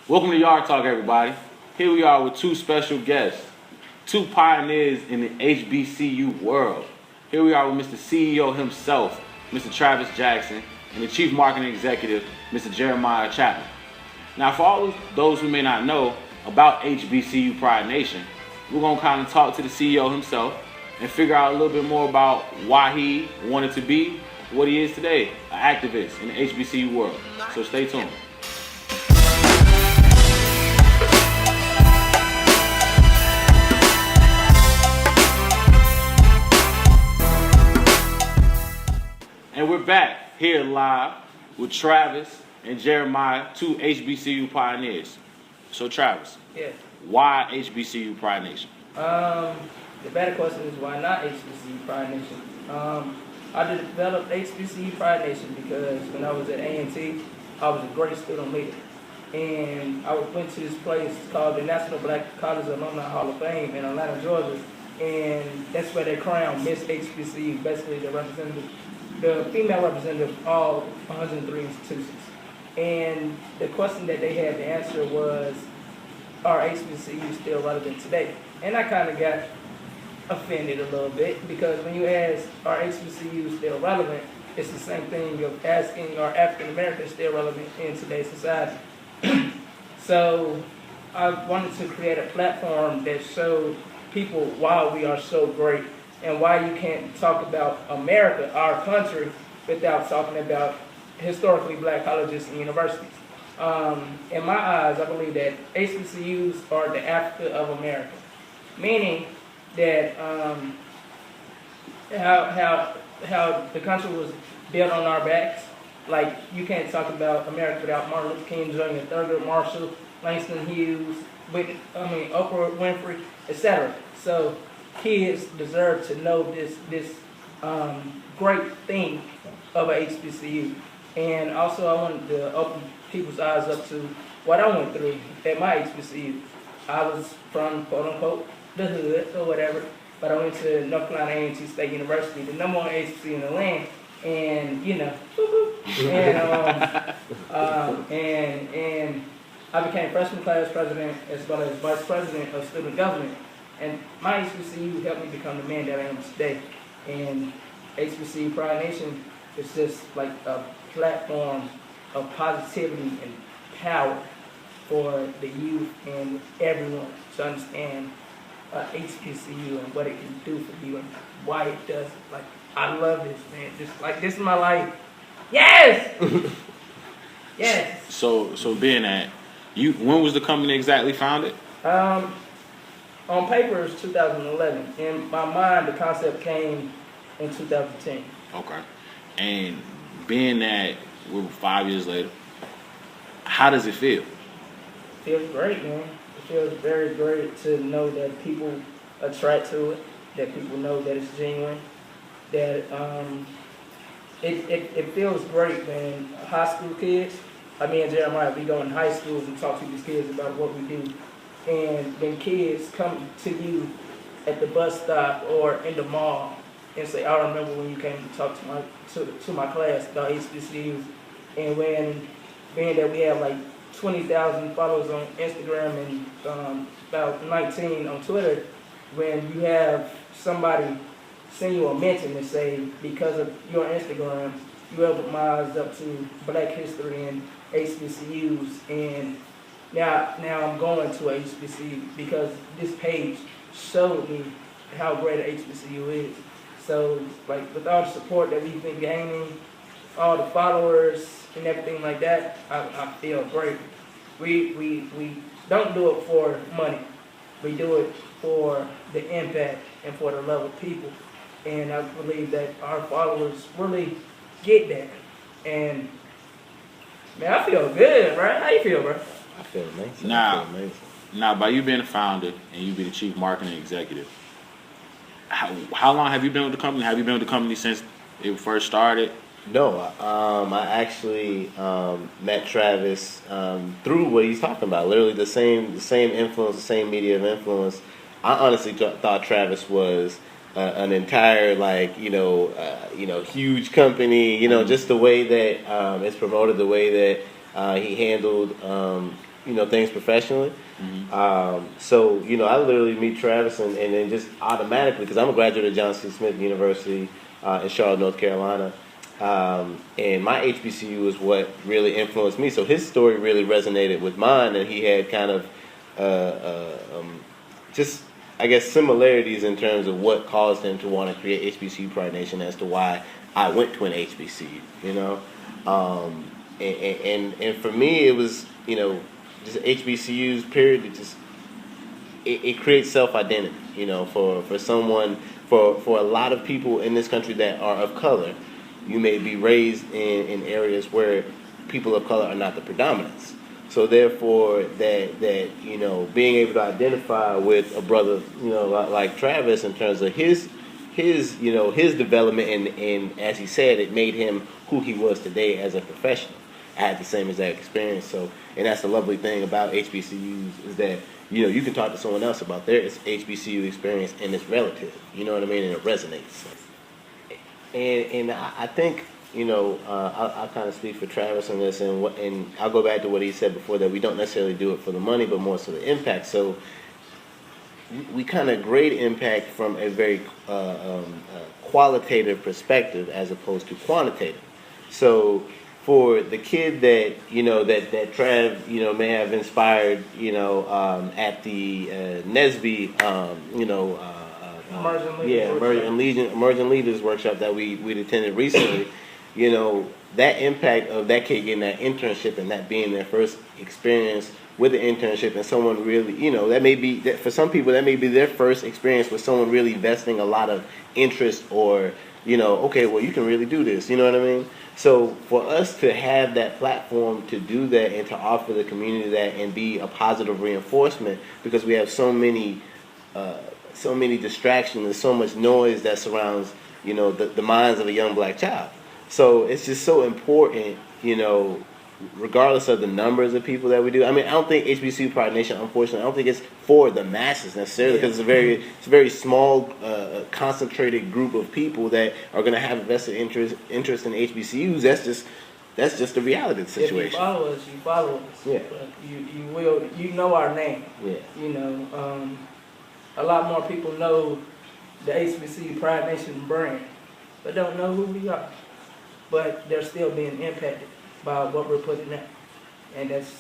Welcome to Yard Talk, everybody. Here we are with two special guests, two pioneers in the HBCU world. Here we are with Mr. CEO himself, Mr. Travis Jackson, and the Chief Marketing Executive, Mr. Jeremiah Chapman. Now, for all those who may not know about HBCU Pride Nation, we're going to kind of talk to the CEO himself and figure out a little bit more about why he wanted to be what he is today, an activist in the HBCU world. So stay tuned. And we're back here live with Travis and Jeremiah, two HBCU pioneers. So Travis, Yeah. why HBCU Pride Nation? The better question is why not HBCU Pride Nation? I developed HBCU Pride Nation because when I was at A&T, I was a great student leader. And I went to this place called the National Black College Alumni Hall of Fame in Atlanta, Georgia. And that's where they crowned Miss HBCU, basically the female representative of all 103 institutions. And the question that they had to answer was, are HBCUs still relevant today? And I kind of got offended a little bit because when you ask, are HBCUs still relevant, it's the same thing of asking, are African Americans still relevant in today's society? So I wanted to create a platform that showed people why we are so great and why you can't talk about America, our country, without talking about historically black colleges and universities. In my eyes, I believe that HBCUs are the Africa of America, meaning that how the country was built on our backs. Like, you can't talk about America without Martin Luther King Jr., Thurgood Marshall, Langston Hughes, Oprah Winfrey, etc. So kids deserve to know this great thing of a HBCU. And also I wanted to open people's eyes up to what I went through at my HBCU. I was from, quote unquote, the hood or whatever, but I went to North Carolina A&T State University, the number one HBCU in the land, and and I became freshman class president as well as vice president of student government. And my HBCU helped me become the man that I am today. And HBCU Pride Nation is just like a platform of positivity and power for the youth and everyone to understand HBCU and what it can do for you and why it does it. Like, I love this, man. Just like, this is my life. Yes! Yes! So being that, when was the company exactly founded? On paper, it's 2011. In my mind, the concept came in 2010. Okay. And being that we're 5 years later, how does it feel? It feels great, man. It feels very great to know that people attract to it, that people know that it's genuine, that it feels great, man. High school kids, me and Jeremiah, we go in high schools and talk to these kids about what we do. And then kids come to you at the bus stop or in the mall and say, I remember when you came to talk to my class about HBCUs. And when being that we have like 20,000 followers on Instagram and about 19 on Twitter, when you have somebody send you a mention and say, because of your Instagram, you opened my eyes up to Black history and HBCUs, and now I'm going to a HBCU because this page showed me how great a HBCU is. So, like, with all the support that we've been gaining, all the followers and everything like that, I feel great. We don't do it for money. We do it for the impact and for the love of people. And I believe that our followers really get that. And, man, I feel good, right? How you feel, bro? I feel amazing. Now, by you being a founder and you being the chief marketing executive, how long have you been with the company? Have you been with the company since it first started? No, I actually met Travis through what he's talking about. Literally the same influence, the same media of influence. I honestly thought Travis was an entire huge company. Just the way that it's promoted, the way that he handled things professionally. So, I literally meet Travis and then just automatically, because I'm a graduate of Johnson C. Smith University in Charlotte, North Carolina. And my HBCU is what really influenced me. So his story really resonated with mine, and he had kind of just, I guess, similarities in terms of what caused him to want to create HBCU Pridenation as to why I went to an HBCU, and for me, it was, just HBCUs, period. It creates self-identity, for someone, for a lot of people in this country that are of color. You may be raised in areas where people of color are not the predominance. So therefore, that being able to identify with a brother, like Travis, in terms of his development, and as he said, it made him who he was today as a professional. I had the same exact experience. So, and that's the lovely thing about HBCUs is that you can talk to someone else about their HBCU experience, and it's relative. You know what I mean? And it resonates. And I think, I'll kind of speak for Travis on this, and I'll go back to what he said before, that we don't necessarily do it for the money, but more so the impact. So we kind of grade impact from a very qualitative perspective as opposed to quantitative. So for the kid that that Trav may have inspired at the NESB Emerging Leaders workshop that we'd attended recently, that impact of that kid getting that internship and that being their first experience with an internship, and someone really, that may be, for some people, that may be their first experience with someone really vesting a lot of interest, or, okay, well, you can really do this, you know what I mean? So for us to have that platform to do that and to offer the community that and be a positive reinforcement, because we have so many distractions and so much noise that surrounds, the minds of a young black child. So it's just so important, regardless of the numbers of people that we do. I mean, I don't think HBCU Pride Nation, unfortunately, I don't think it's for the masses necessarily, because it's a very small, concentrated group of people that are going to have a vested interest in HBCUs. That's just the reality of the situation. If you follow us. Yeah. You know our name. Yeah. A lot more people know the HBCU Pride Nation brand, but don't know who we are. But they're still being impacted by what we're putting out, and that's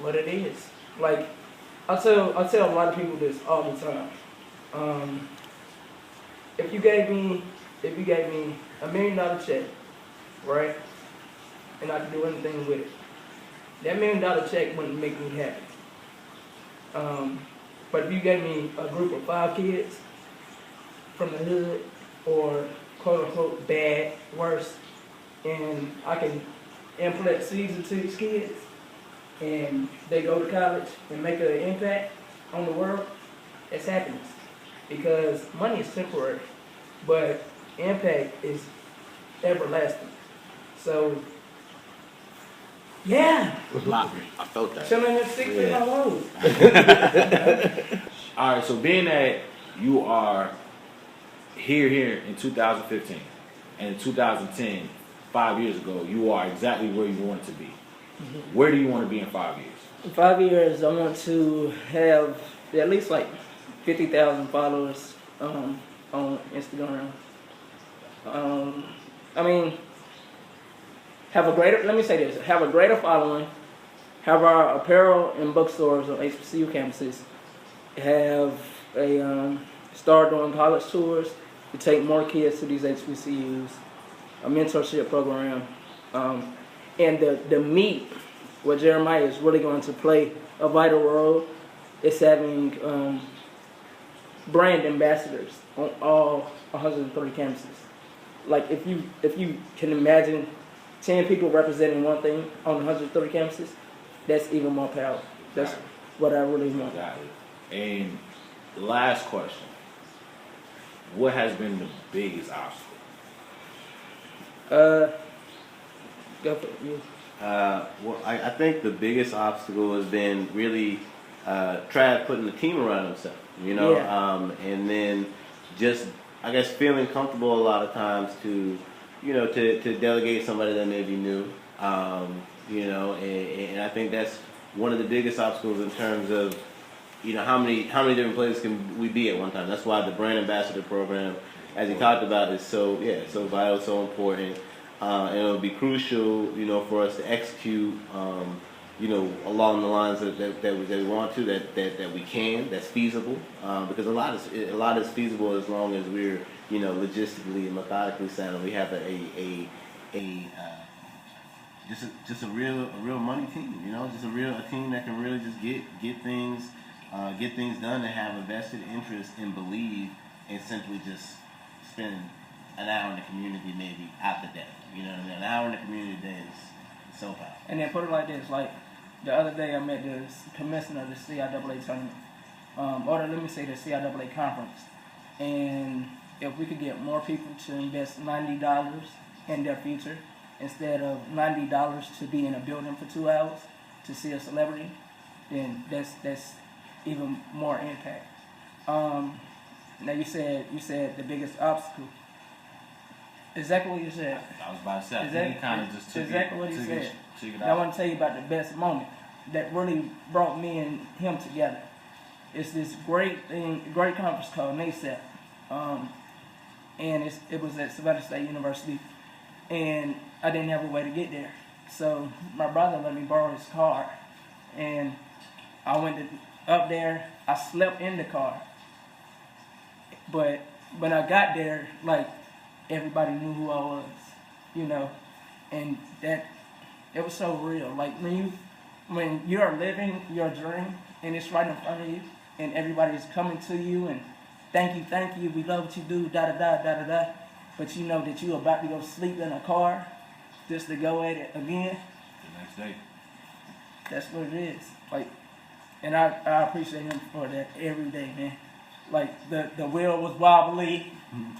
what it is. Like I tell a lot of people this all the time. If you gave me $1 million check, right, and I could do anything with it, that $1 million check wouldn't make me happy. But if you gave me a group of 5 kids from the hood, or quote unquote bad, worse, and I can implant seeds into these kids, and they go to college and make an impact on the world, it's happiness. Because money is temporary, but impact is everlasting. So, yeah. I felt that. Chilling in 6 feet on road. All right, so being that you are here in 2015, and in 2010, 5 years ago, you are exactly where you wanted to be. Mm-hmm. Where do you want to be in 5 years? In 5 years, I want to have at least like 50,000 followers on Instagram. Have a greater following, have our apparel and bookstores on HBCU campuses, have a start doing college tours to take more kids to these HBCUs, a mentorship program, and the meat where Jeremiah is really going to play a vital role is having brand ambassadors on all 130 campuses. Like if you can imagine 10 people representing one thing on 130 campuses, that's even more powerful. That's what I really want. Got it. And last question. What has been the biggest obstacle? Go for it. You. Well, I think the biggest obstacle has been really Trav putting the team around himself, Yeah. And then just, I guess, feeling comfortable a lot of times to delegate somebody that may be new, and I think that's one of the biggest obstacles in terms of, how many different places can we be at one time. That's why the brand ambassador program, as he talked about, is so vital, so important, and it'll be crucial, for us to execute, along the lines that we want to, that we can, that's feasible, because a lot is feasible as long as we're, logistically and methodically sound. We have a just a real money team, just a team that can really just get things done, and have a vested interest and believe, and simply just spend an hour in the community maybe out the day. You know what I mean? An hour in the community a day is so powerful. And then put it like this, like the other day I met the commissioner of the CIAA tournament, or let me say the CIAA conference, and if we could get more people to invest $90 in their future instead of $90 to be in a building for 2 hours to see a celebrity, then that's even more impact. Now you said the biggest obstacle. Exactly what you said. I was about to say, I think you kind of just took exactly it, what he took said. it, took it Now, I out. want to tell you about the best moment that really brought me and him together. It's this great conference called NASEP, and it was at Savannah State University, and I didn't have a way to get there. So my brother let me borrow his car, and I went up there. I slept in the car, but when I got there, like, everybody knew who I was, and that it was so real. Like when you're living your dream and it's right in front of you, and everybody's coming to you and thank you, we love what you do, da da da da da da. But you know that you're about to go sleep in a car just to go at it again. The next day. That's what it is. Like, and I appreciate him for that every day, man. Like the wheel was wobbly,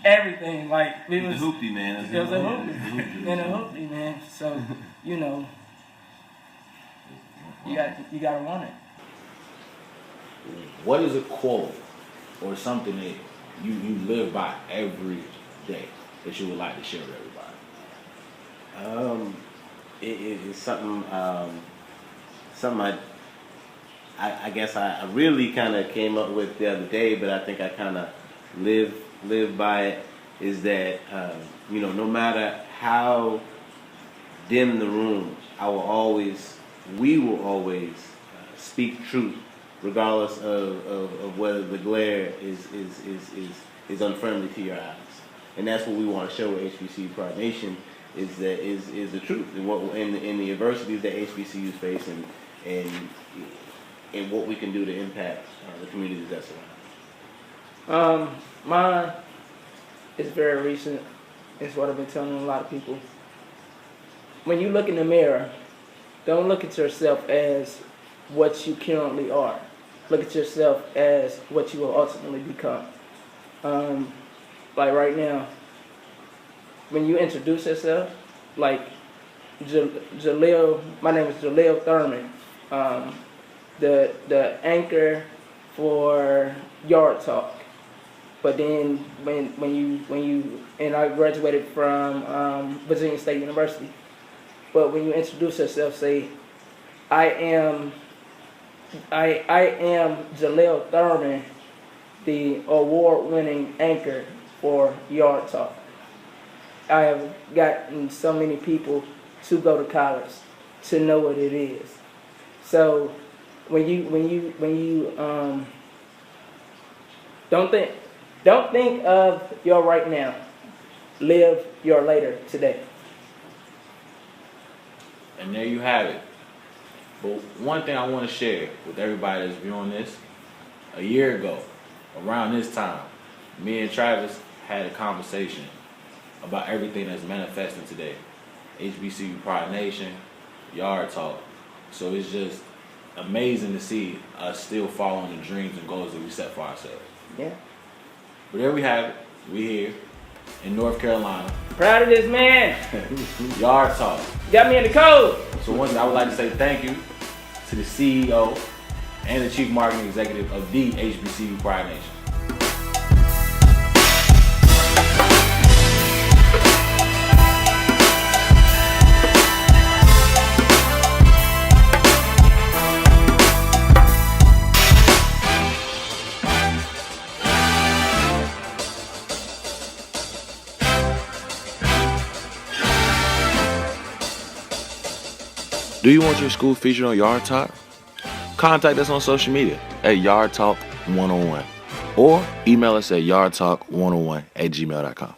everything. Like it was a hoopty, man. It was a hoopty, and a hoopty, man. So you gotta want it. What is a quote or something that you live by every day that you would like to share with everybody? It's something I guess I really kind of came up with the other day, but I think I kind of live by it. Is that no matter how dim the room, we will always speak truth, regardless of whether the glare is unfriendly to your eyes. And that's what we want to show with HBCU Pridenation is the truth and the adversities that HBCUs face and what we can do to impact the communities that surround. Mine is very recent. It's what I've been telling a lot of people. When you look in the mirror, don't look at yourself as what you currently are. Look at yourself as what you will ultimately become. Like right now, when you introduce yourself, like Jahliel, my name is Jahliel Thurman, the anchor for Yard Talk. But then when you and I graduated from Virginia State University. But when you introduce yourself, say, I am Jahliel Thurman, the award-winning anchor for Yard Talk. I have gotten so many people to go to college to know what it is. So when you don't think of your right now, live your later today. And there you have it. But one thing I want to share with everybody that's viewing this, a year ago, around this time, me and Travis had a conversation about everything that's manifesting today. HBCU Pride Nation, Yard Talk. So it's just amazing to see us still following the dreams and goals that we set for ourselves. Yeah. But there we have it. We here in North Carolina. Proud of this man. Yard Talk. Got me in the code. So one thing I would like to say thank you to the CEO and the Chief Marketing Executive of the HBCU Pride Nation. Do you want your school featured on Yard Talk? Contact us on social media at Yard Talk 101 or email us at yardtalk101@gmail.com.